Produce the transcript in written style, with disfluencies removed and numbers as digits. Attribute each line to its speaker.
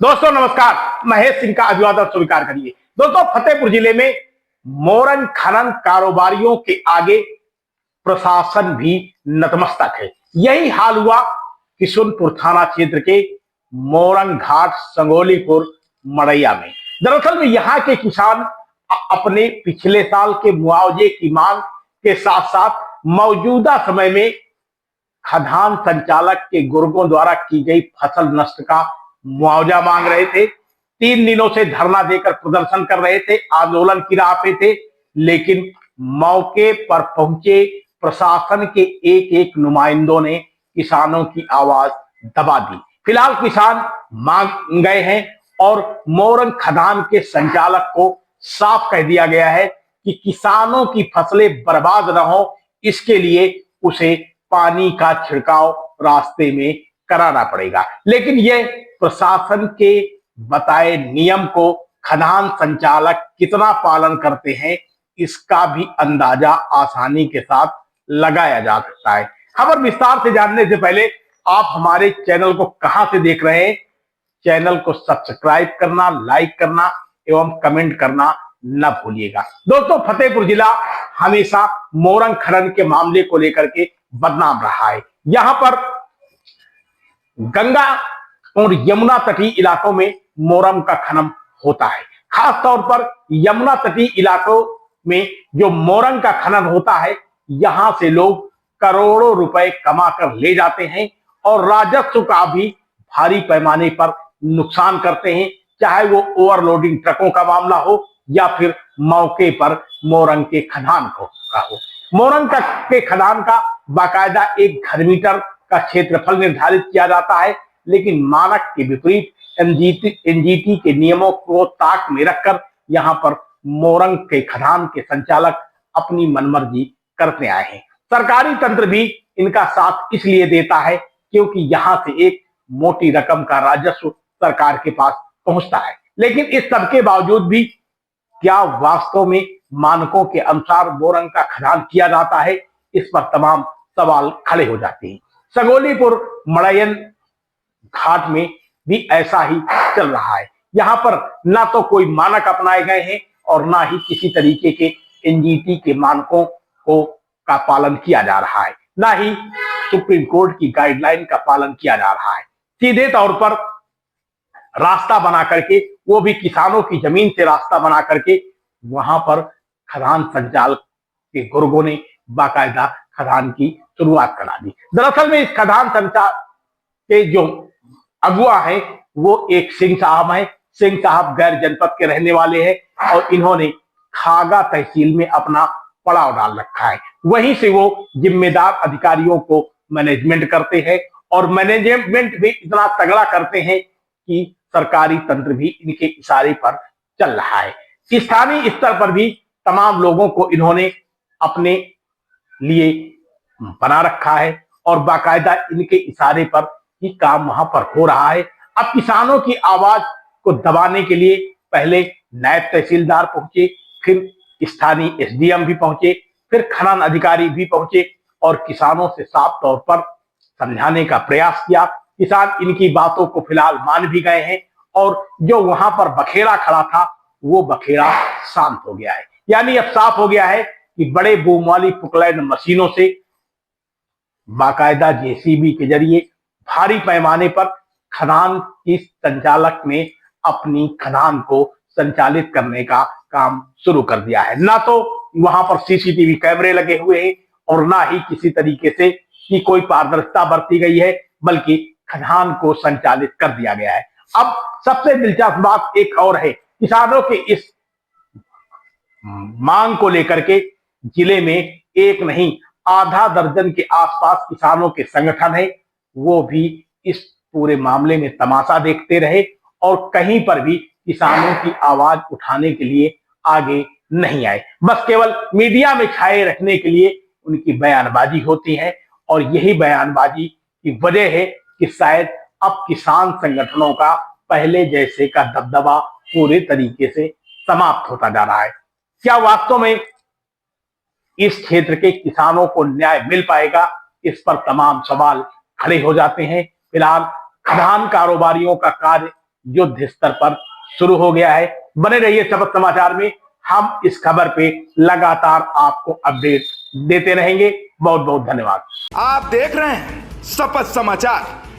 Speaker 1: दोस्तों नमस्कार, महेश सिंह का अभिवादन स्वीकार करिए। दोस्तों, फतेहपुर जिले में मोरंग खनन कारोबारियों के आगे प्रशासन भी नतमस्तक है। यही हाल हुआ किशुनपुर थाना क्षेत्र के मोरंग घाट संगोलीपुर मड़ैया में। दरअसल में यहाँ के किसान अपने पिछले साल के मुआवजे की मांग के साथ साथ मौजूदा समय में खदान संचालक के गुर्गों द्वारा की गई फसल नष्ट का मुआवजा मांग रहे थे। 3 दिनों से धरना देकर प्रदर्शन कर रहे थे, आंदोलन की राह पे थे, लेकिन मौके पर पहुंचे प्रशासन के एक एक नुमाइंदों ने किसानों की आवाज दबा दी। फिलहाल किसान मांग गए हैं और मोरंग खदान के संचालक को साफ कह दिया गया है कि किसानों की फसलें बर्बाद न हो, इसके लिए उसे पानी का छिड़काव रास्ते में कराना पड़ेगा। लेकिन यह प्रशासन के बताए नियम को खदान संचालक कितना पालन करते हैं, इसका भी अंदाजा आसानी के साथ लगाया जा सकता है। खबर विस्तार से जानने से पहले आप हमारे चैनल को कहां से देख रहे हैं, चैनल को सब्सक्राइब करना, लाइक करना एवं कमेंट करना न भूलिएगा। दोस्तों, फतेहपुर जिला हमेशा मोरंग खनन के मामले को लेकर के बदनाम रहा है। यहां पर गंगा और यमुना तटीय इलाकों में मोरंग का खनन होता है। खास तौर पर यमुना तटीय इलाकों में जो मोरंग का खनन होता है, यहां से लोग करोड़ों रुपए कमा कर ले जाते हैं और राजस्व का भी भारी पैमाने पर नुकसान करते हैं, चाहे वो ओवरलोडिंग ट्रकों का मामला हो या फिर मौके पर मोरंग के खदान का हो। मोरंग के खदान का बाकायदा 1 घन मीटर का क्षेत्रफल निर्धारित किया जाता है, लेकिन मानक के विपरीत एनजीटी के नियमों को ताक में रखकर यहां पर मोरंग के खदान के संचालक अपनी मनमर्जी करते आए हैं। सरकारी तंत्र भी इनका साथ इसलिए देता है क्योंकि यहां से एक मोटी रकम का राजस्व सरकार के पास पहुंचता है। लेकिन इस सब के बावजूद भी क्या वास्तव में मानकों के अनुसार मोरंग का खदान किया जाता है, इस पर तमाम सवाल खड़े हो जाते हैं। संगोलीपुर मड़ैयन घाट में भी ऐसा ही चल रहा है। यहां पर ना तो कोई मानक अपनाए गए हैं और ना ही किसी तरीके के एनजीटी के मानकों का पालन किया जा रहा है, ना ही सुप्रीम कोर्ट की गाइडलाइन का पालन किया जा रहा है। सीधे तौर पर रास्ता बना करके, वो भी किसानों की जमीन से रास्ता बना करके, वहां पर खदान संचालक के गुर्गों ने बाकायदा खदान की शुरुआत करा दी। दरअसल में इस खदान संचालक के जो अगुआ है वो एक सिंह साहब है। सिंह साहब गैर जनपद के रहने वाले हैं और इन्होंने खागा तहसील में अपना पड़ाव डाल रखा है। वहीं से वो जिम्मेदार अधिकारियों को मैनेजमेंट करते हैं और मैनेजमेंट भी इतना तगड़ा करते हैं कि सरकारी तंत्र भी इनके इशारे पर चल रहा है। स्थानीय स्तर पर भी तमाम लोगों को इन्होंने अपने लिए बना रखा है और बाकायदा इनके इशारे पर ही काम वहां पर हो रहा है। अब किसानों की आवाज को दबाने के लिए पहले नायब तहसीलदार पहुंचे, फिर स्थानीय एसडीएम भी पहुंचे, फिर खनन अधिकारी भी पहुंचे और किसानों से साफ तौर पर समझाने का प्रयास किया। किसान इनकी बातों को फिलहाल मान भी गए हैं और जो वहां पर बखेड़ा खड़ा था वो बखेड़ा शांत हो गया है। यानी अब साफ हो गया है कि बड़े बूम वाली पुकलैंड मशीनों से बाकायदा जेसीबी के जरिए भारी पैमाने पर खदान की संचालक ने अपनी खदान को संचालित करने का काम शुरू कर दिया है। ना तो वहां पर सीसीटीवी कैमरे लगे हुए हैं और ना ही किसी तरीके से की कोई पारदर्शिता बरती गई है, बल्कि खदान को संचालित कर दिया गया है। अब सबसे दिलचस्प बात एक और है, किसानों के इस मांग को लेकर के जिले में एक नहीं आधा दर्जन के आसपास किसानों के संगठन है, वो भी इस पूरे मामले में तमाशा देखते रहे और कहीं पर भी किसानों की आवाज उठाने के लिए आगे नहीं आए। बस केवल मीडिया में छाए रखने के लिए उनकी बयानबाजी होती है और यही बयानबाजी की वजह है कि शायद अब किसान संगठनों का पहले जैसे का दबदबा पूरे तरीके से समाप्त होता जा रहा है। क्या वास्तव में इस क्षेत्र के किसानों को न्याय मिल पाएगा, इस पर तमाम सवाल खड़े हो जाते हैं। फिलहाल खदान कारोबारियों का कार्य युद्ध स्तर पर शुरू हो गया है। बने रहिए शपथ समाचार में, हम इस खबर पे लगातार आपको अपडेट देते रहेंगे। बहुत बहुत धन्यवाद।
Speaker 2: आप देख रहे हैं शपथ समाचार।